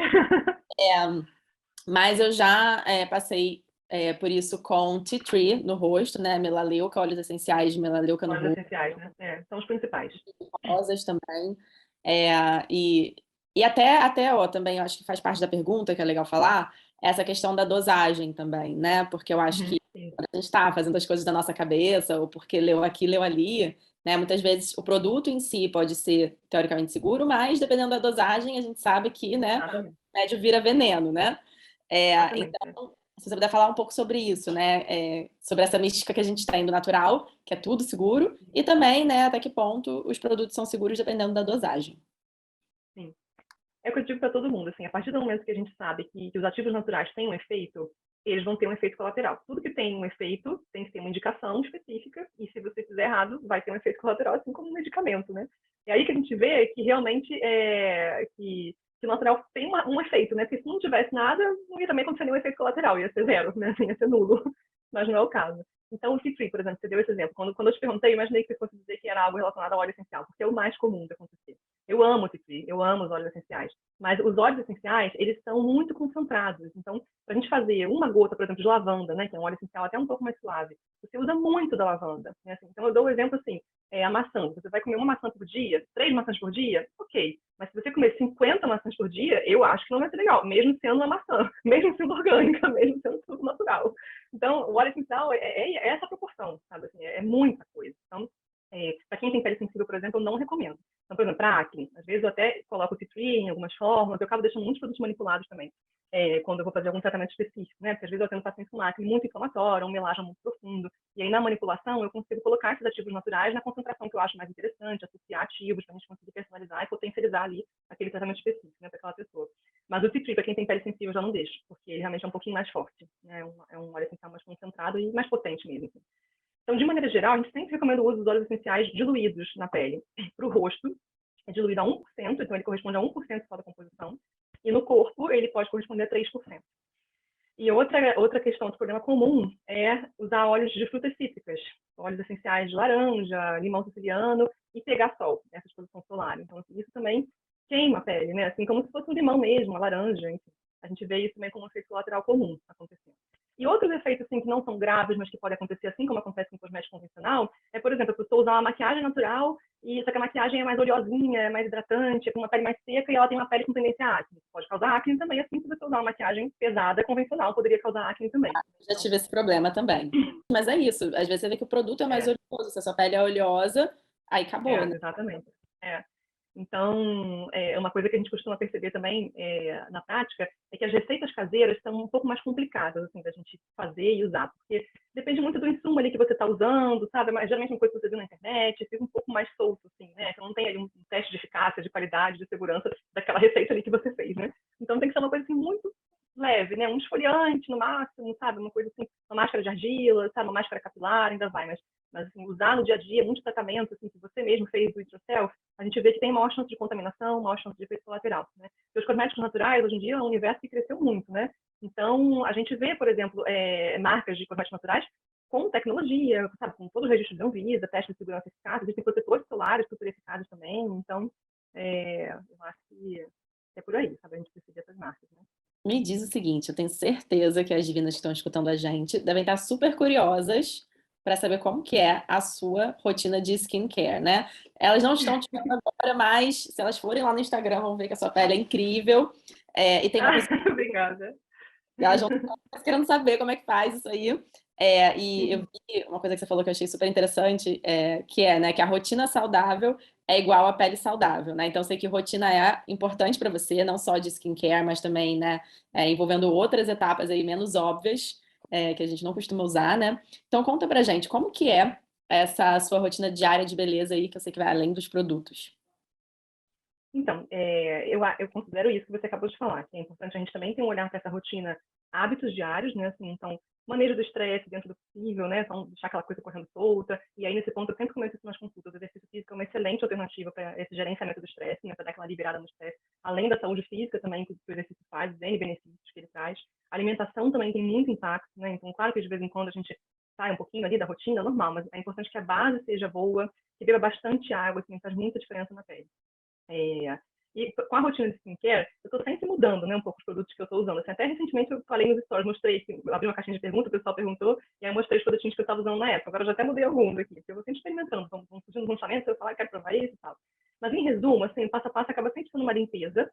Mas eu já passei por isso com tea tree no rosto, né, melaleuca, óleos essenciais de melaleuca no Óleos rosto, essenciais, né? São os principais. rosas também, e, e até ó, também eu acho que faz parte da pergunta, que é legal falar, essa questão da dosagem também, né, porque eu acho que Sim. a gente está fazendo as coisas da nossa cabeça, ou porque leu aqui, leu ali, né? Muitas vezes o produto em si pode ser teoricamente seguro, mas dependendo da dosagem, a gente sabe que, né, Exatamente. médio vira veneno, né? Exatamente. Então, se você puder falar um pouco sobre isso, né? Sobre essa mística que a gente está indo natural, que é tudo seguro, e também, né, até que ponto os produtos são seguros dependendo da dosagem. Sim. É o que eu digo para todo mundo, assim, a partir do momento que a gente sabe que os ativos naturais têm um efeito, eles vão ter um efeito colateral. Tudo que tem um efeito tem que ter uma indicação específica, e se você fizer errado, vai ter um efeito colateral, assim como um medicamento, né? E aí que a gente vê que realmente que o natural tem um efeito, né? Porque se não tivesse nada, não ia também acontecer nenhum efeito colateral, ia ser zero, né? Assim, ia ser nulo. Mas não é o caso. Então, o tea tree, por exemplo, você deu esse exemplo. Quando eu te perguntei, eu imaginei que você fosse dizer que era algo relacionado ao óleo essencial, porque é o mais comum de acontecer. Eu amo o tea tree, eu amo os óleos essenciais. Mas os óleos essenciais, eles são muito concentrados. Então, para a gente fazer uma gota, por exemplo, de lavanda, né, que é um óleo essencial até um pouco mais suave, você usa muito da lavanda. Né? Assim, então, eu dou o exemplo assim, a maçã. Você vai comer uma maçã por dia, 3 maçãs por dia? Ok. Mas se você comer 50 maçãs por dia, eu acho que não vai ser legal, mesmo sendo uma maçã, mesmo sendo orgânica, mesmo sendo tudo natural. Então, o óleo essencial é essa proporção, sabe? Assim, é muita coisa. Então, para quem tem pele sensível, por exemplo, eu não recomendo. Então, por exemplo, para acne, às vezes eu até coloco o tea tree em algumas formas, eu acabo deixando muitos produtos manipulados também, quando eu vou fazer algum tratamento específico, né? Porque às vezes eu tenho paciente com acne muito inflamatório, um melasma muito profundo, e aí na manipulação eu consigo colocar esses ativos naturais na concentração que eu acho mais interessante, associar ativos para a gente conseguir personalizar e potencializar ali aquele tratamento específico, né, para aquela pessoa. Mas o tea tree, para quem tem pele sensível, eu já não deixo, porque ele realmente é um pouquinho mais forte, né? É um óleo essencial mais concentrado e mais potente mesmo. Então, de maneira geral, a gente sempre recomenda o uso dos óleos essenciais diluídos na pele. Para o rosto, é diluído a 1%, então ele corresponde a 1% só da composição. E no corpo, ele pode corresponder a 3%. E outra questão, outro problema comum é usar óleos de frutas cítricas, óleos essenciais de laranja, limão siciliano e pegar sol, essa exposição solar. Então, assim, isso também queima a pele, né? Assim como se fosse um limão mesmo, uma laranja, enfim. A gente vê isso também como um efeito colateral comum acontecendo. E outros efeitos assim, que não são graves, mas que podem acontecer assim como acontece com cosmético convencional, é, por exemplo, a pessoa usar uma maquiagem natural e só que a maquiagem é mais oleosinha, é mais hidratante, é com uma pele mais seca e ela tem uma pele com tendência a acne. Pode causar acne também, assim se você usar uma maquiagem pesada, convencional, poderia causar acne também. Já tive esse problema também. Mas é isso, às vezes você vê que o produto é mais É, oleoso, se a sua pele é oleosa, aí acabou, né? exatamente. É. Então, uma coisa que a gente costuma perceber também na prática é que as receitas caseiras são um pouco mais complicadas assim, da gente fazer e usar, porque depende muito do insumo ali que você está usando, sabe? Mas geralmente uma coisa que você viu na internet, fica um pouco mais solto, assim, né? Você não tem ali um teste de eficácia, de qualidade, de segurança daquela receita ali que você fez, né? Então tem que ser uma coisa assim muito leve, né? Um esfoliante no máximo, sabe? Uma coisa assim, uma máscara de argila, sabe? Uma máscara capilar, ainda vai, mas assim, usar no dia a dia muitos tratamentos assim, que você mesmo fez do it yourself, a gente vê que tem maior chance de contaminação, maior chance de efeito colateral. Né? E os cosméticos naturais, hoje em dia, é um universo que cresceu muito. Né? Então, a gente vê, por exemplo, marcas de cosméticos naturais com tecnologia, sabe, com todos os registros de Anvisa, testes de segurança eficazes, existem protetores solares super eficazes também. Então, eu acho que é por aí, sabe? A gente precisa dessas marcas. Né? Me diz o seguinte, eu tenho certeza que as divinas que estão escutando a gente devem estar super curiosas para saber como que é a sua rotina de skincare, né? Elas não estão te vendo agora, mas se elas forem lá no Instagram, vão ver que a sua pele é incrível. E tem uma coisa Obrigada. elas vão estar querendo saber como é que faz isso aí. E eu vi uma coisa que você falou que eu achei super interessante, que é, né, que a rotina saudável é igual a pele saudável, né? Então, eu sei que rotina é importante para você, não só de skincare, mas também, né, envolvendo outras etapas aí menos óbvias, que a gente não costuma usar, né? Então, conta pra gente, como que é essa sua rotina diária de beleza aí, que eu sei que vai além dos produtos. Então, eu considero isso que você acabou de falar, que é importante a gente também ter um olhar para essa rotina, hábitos diários, né? Assim, então, manejo do estresse dentro do possível, né? Então, deixar aquela coisa correndo solta. E aí, nesse ponto, eu sempre comento isso nas consultas. O exercício físico é uma excelente alternativa para esse gerenciamento do estresse, né? Para dar aquela liberada no estresse. Além da saúde física também, que o exercício faz, N benefícios que ele traz. A alimentação também tem muito impacto, né? Então, claro que de vez em quando a gente sai um pouquinho ali da rotina, normal, mas é importante que a base seja boa, que beba bastante água, assim, faz muita diferença na pele. E com a rotina de skincare, eu estou sempre mudando, né, um pouco os produtos que eu estou usando. Assim, até recentemente eu falei nos stories, mostrei, eu abri uma caixinha de perguntas, o pessoal perguntou, e aí eu mostrei os produtinhos que eu estava usando na época. Agora eu já até mudei alguns aqui, porque eu vou sempre experimentando, vão surgindo uns lançamentos, eu falo, quero provar isso e tal. Mas em resumo, assim, passo a passo acaba sempre sendo uma limpeza,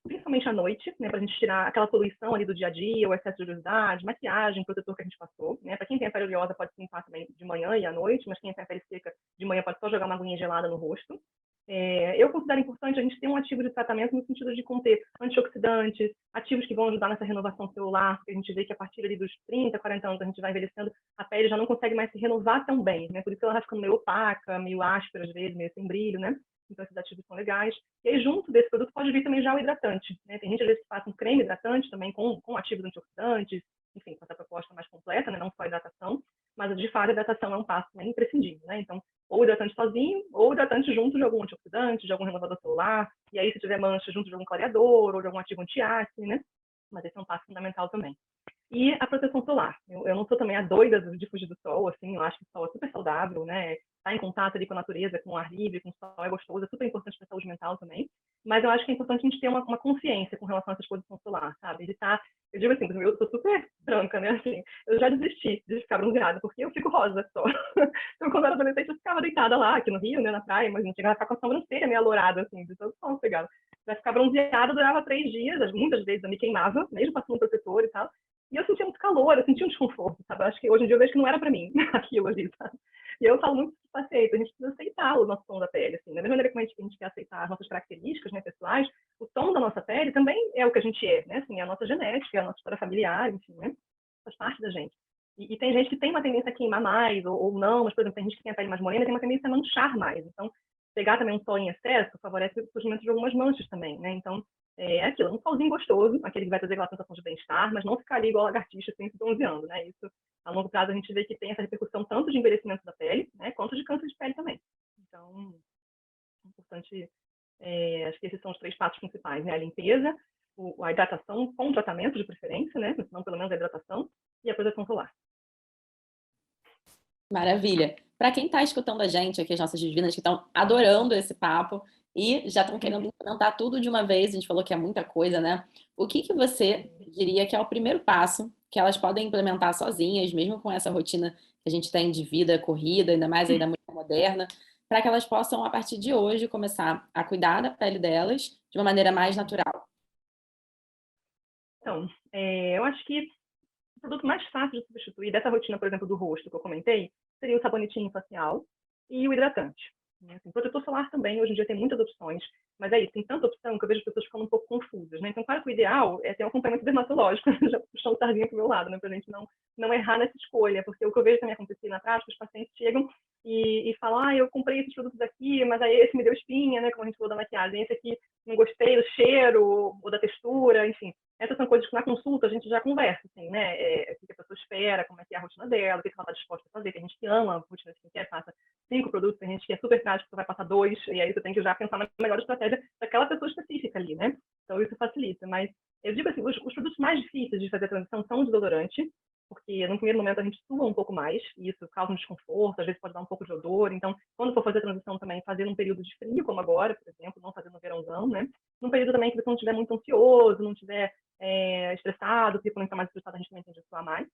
principalmente à noite, né, para a gente tirar aquela poluição ali do dia a dia, o excesso de oleosidade, maquiagem, protetor que a gente passou, né, para quem tem a pele oleosa pode se limpar também de manhã e à noite, mas quem tem a pele seca de manhã pode só jogar uma aguinha gelada no rosto. Eu considero importante a gente ter um ativo de tratamento no sentido de conter antioxidantes, ativos que vão ajudar nessa renovação celular, porque a gente vê que a partir ali dos 30, 40 anos a gente vai envelhecendo, a pele já não consegue mais se renovar tão bem, né? Por isso ela vai ficando meio opaca, meio áspera às vezes, meio sem brilho, né? Então esses ativos são legais. E aí junto desse produto pode vir também já o hidratante, né? Tem gente às vezes que faz um creme hidratante também com ativos antioxidantes, enfim, com essa proposta mais completa, né? Não só a hidratação, mas de fato a hidratação é um passo imprescindível, né? Então ou hidratante sozinho, ou hidratante junto de algum antioxidante, de algum renovador celular, e aí se tiver mancha junto de algum clareador, ou de algum ativo anti-acne, né? Mas esse é um passo fundamental também. E a proteção solar. Eu não sou também a doida de fugir do sol, assim, eu acho que o sol é super saudável, né? Estar em contato ali com a natureza, com o ar livre, com o sol é gostoso, é super importante para a saúde mental também. Mas eu acho que é importante a gente ter uma consciência com relação a essa exposição solar, sabe? Eu digo assim, eu sou super branca, né? Assim, eu já desisti de ficar bronzeada, porque eu fico rosa só. Então, quando eu era adolescente, eu ficava deitada lá, aqui no Rio, né, na praia, mas não chegava a ficar com a sobrancelha meio alourada, assim, de tanto sol pegava. Pra ficar bronzeada durava 3 dias, muitas vezes eu me queimava, mesmo passando um protetor e tal. E eu sentia muito calor, eu sentia um desconforto, sabe? Eu acho que hoje em dia eu vejo que não era para mim aquilo ali, sabe? E eu falo muito que aceita, a gente precisa aceitar o nosso tom da pele, assim. Da mesma maneira que a gente quer aceitar as nossas características, né, pessoais, o tom da nossa pele também é o que a gente é, né? Assim, é a nossa genética, é a nossa história familiar, enfim, né? Faz parte da gente. E tem gente que tem uma tendência a queimar mais ou não, mas, por exemplo, tem gente que tem a pele mais morena e tem uma tendência a manchar mais. Então, pegar também um sol em excesso favorece o surgimento de algumas manchas também, né? Então, é aquilo, um solzinho gostoso, aquele que vai trazer aquela sensação de bem-estar, mas não ficar ali igual a lagartixa sempre bronzeando, né? Isso, a longo prazo, a gente vê que tem essa repercussão tanto de envelhecimento da pele, né, quanto de câncer de pele também. Então, é importante, acho que esses são os 3 passos principais, né? A limpeza, a hidratação com tratamento de preferência, né? Não pelo menos a hidratação, e a proteção solar. Maravilha. Para quem está escutando a gente aqui, as nossas divinas que estão adorando esse papo e já estão querendo implementar tudo de uma vez, a gente falou que é muita coisa, né? O que que você diria que é o primeiro passo que elas podem implementar sozinhas, mesmo com essa rotina que a gente tem de vida corrida, ainda mais aí da mulher moderna, para que elas possam, a partir de hoje, começar a cuidar da pele delas de uma maneira mais natural? Então, eu acho que o produto mais fácil de substituir dessa rotina, por exemplo, do rosto que eu comentei, seria o sabonetinho facial e o hidratante. Assim, protetor solar também, hoje em dia tem muitas opções, mas é isso, tem tanta opção que eu vejo as pessoas ficando um pouco confusas, né? Então, claro que o ideal é ter um acompanhamento dermatológico, já puxando sardinha para o meu lado, né? Para a gente não errar nessa escolha, porque o que eu vejo também acontecer na prática, os pacientes chegam e falam, eu comprei esses produtos aqui, mas aí esse me deu espinha, né? Como a gente falou da maquiagem, esse aqui não gostei do cheiro ou da textura, enfim. Essas são coisas que na consulta a gente já conversa, assim, né? O que a pessoa espera, como é que é a rotina dela, o que ela está disposta a fazer. Tem gente que ama a rotina de skincare, passa 5 produtos, tem gente que é super prático, você vai passar 2, e aí você tem que já pensar na melhor estratégia daquela pessoa específica ali, né? Então isso facilita. Mas eu digo assim, os produtos mais difíceis de fazer a transição são o desodorante, porque no primeiro momento a gente sua um pouco mais, e isso causa um desconforto, às vezes pode dar um pouco de odor. Então, quando for fazer a transição também, fazer num período de frio, como agora, por exemplo, não fazer no verãozão, né? Num período também que você não estiver muito ansioso, não estiver estressado, porque quando está mais estressado a gente também tende a suar mais.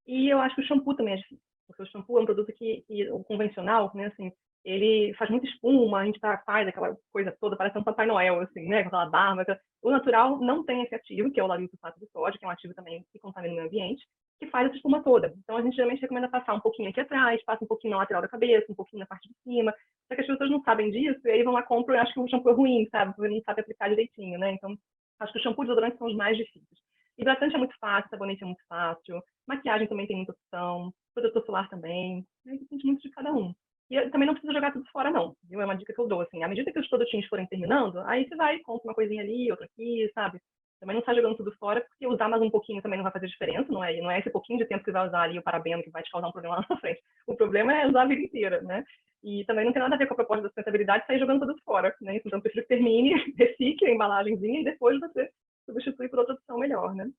E eu acho que o shampoo também é difícil, porque o shampoo é um produto que o convencional, né, assim, ele faz muita espuma, a gente faz aquela coisa toda, parece um Papai Noel, assim, né, com aquela barba. O natural não tem esse ativo, que é o lauryl sulfato de sódio, que é um ativo também que contamina o meio ambiente, que faz essa espuma toda. Então, a gente geralmente recomenda passar um pouquinho aqui atrás, passa um pouquinho na lateral da cabeça, um pouquinho na parte de cima, só que as pessoas não sabem disso, e aí vão lá, compram e acham que o shampoo é ruim, sabe, porque não sabe aplicar direitinho, né, então, acho que o shampoo e o desodorante são os mais difíceis. Hidratante é muito fácil, sabonete é muito fácil, maquiagem também tem muita opção, protetor solar também, depende muito de cada um. E também não precisa jogar tudo fora, não, viu? É uma dica que eu dou, assim, à medida que os produtinhos forem terminando, aí você vai e compra uma coisinha ali, outra aqui, sabe? Também não sai jogando tudo fora, porque usar mais um pouquinho também não vai fazer diferença, não é esse pouquinho de tempo que vai usar ali o parabeno que vai te causar um problema lá na frente. O problema é usar a vida inteira, né? E também não tem nada a ver com a proposta da sustentabilidade sair jogando tudo fora, né? Então, eu prefiro que termine, recicle a embalagenzinha e depois você substitui por outra opção melhor, né?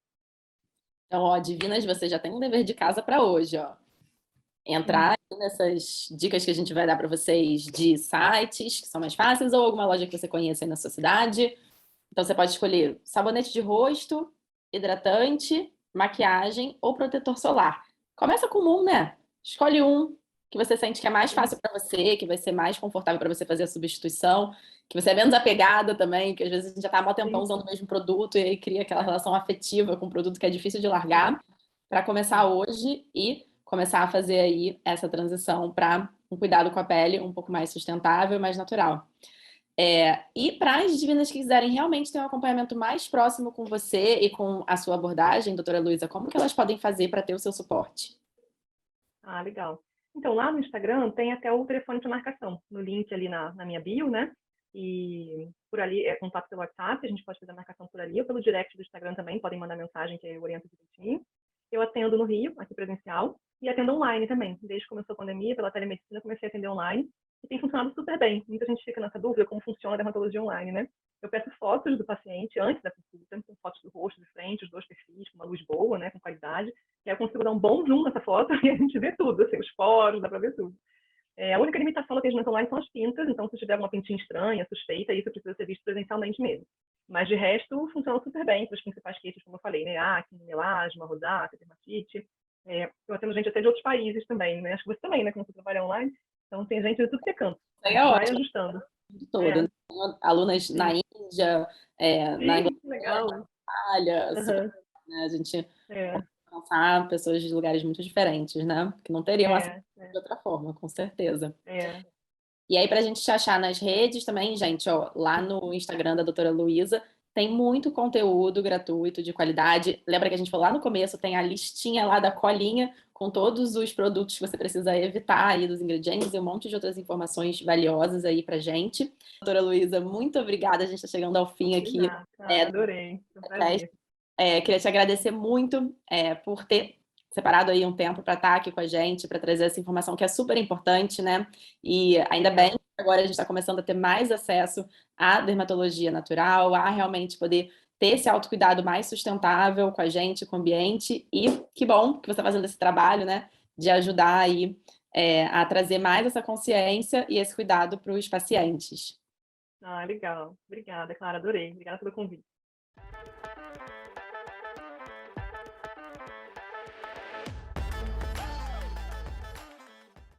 Então, ó, divinas, você já tem um dever de casa para hoje, ó. Entrar nessas dicas que a gente vai dar para vocês de sites que são mais fáceis ou alguma loja que você conheça aí na sua cidade. Então você pode escolher sabonete de rosto, hidratante, maquiagem ou protetor solar. Começa com um, né? Escolhe um que você sente que é mais fácil para você, que vai ser mais confortável para você fazer a substituição, que você é menos apegada também, que às vezes a gente já está há mó tempão usando o mesmo produto e aí cria aquela relação afetiva com o produto que é difícil de largar, para começar hoje e começar a fazer aí essa transição para um cuidado com a pele um pouco mais sustentável e mais natural. E para as divinas que quiserem realmente ter um acompanhamento mais próximo com você e com a sua abordagem, doutora Luísa, como que elas podem fazer para ter o seu suporte? Ah, legal. Então, lá no Instagram tem até o telefone de marcação, no link ali na minha bio, né? E por ali é contato pelo WhatsApp, a gente pode fazer a marcação por ali, ou pelo direct do Instagram também, podem mandar mensagem que eu oriento direitinho. Eu atendo no Rio, aqui presencial, e atendo online também. Desde que começou a pandemia, pela telemedicina, comecei a atender online, e tem funcionado super bem. Muita gente fica nessa dúvida como funciona a dermatologia online, né? eu peço fotos do paciente antes da consulta, então fotos do rosto, de frente, os 2 perfis, com uma luz boa, né, com qualidade, e aí eu consigo dar um bom zoom nessa foto e a gente vê tudo, assim, os poros, dá para ver tudo. A única limitação do atendimento online são as pintas, então se tiver alguma pintinha estranha, suspeita, isso precisa ser visto presencialmente mesmo. Mas de resto, funciona super bem para os principais queixos, como eu falei, né? Acne, melasma, rosácea, dermatite. Eu atendo gente até de outros países também, né? Acho que você também, né? Como você trabalha online. Então tem gente de tudo que é canto. A Aí é gente vai ótimo, ajustando. todo, né? Alunas na Sim, Índia, na sim, Inglaterra, legal. na Itália, super, Uhum. né? A gente É, alcançar pessoas de lugares muito diferentes, né? Que não teriam acesso é, é, de outra forma, com certeza. é. E aí, para a gente te achar nas redes também, gente, ó, lá no Instagram da doutora Luísa, tem muito conteúdo gratuito, de qualidade. Lembra que a gente falou lá no começo, tem a listinha lá da colinha com todos os produtos que você precisa evitar aí, dos ingredientes e um monte de outras informações valiosas aí pra gente. Doutora Luísa, muito obrigada. A gente está chegando ao fim De aqui nada, do adorei. Foi um podcast. prazer. Queria te agradecer muito por ter separado aí um tempo para estar aqui com a gente, para trazer essa informação que é super importante, né? E ainda bem Legal. que agora a gente está começando a ter mais acesso à dermatologia natural, a realmente poder ter esse autocuidado mais sustentável com a gente, com o ambiente. E que bom que você está fazendo esse trabalho, né? De ajudar aí a trazer mais essa consciência e esse cuidado para os pacientes. Ah, legal. Obrigada, Clara, adorei. Obrigada pelo convite.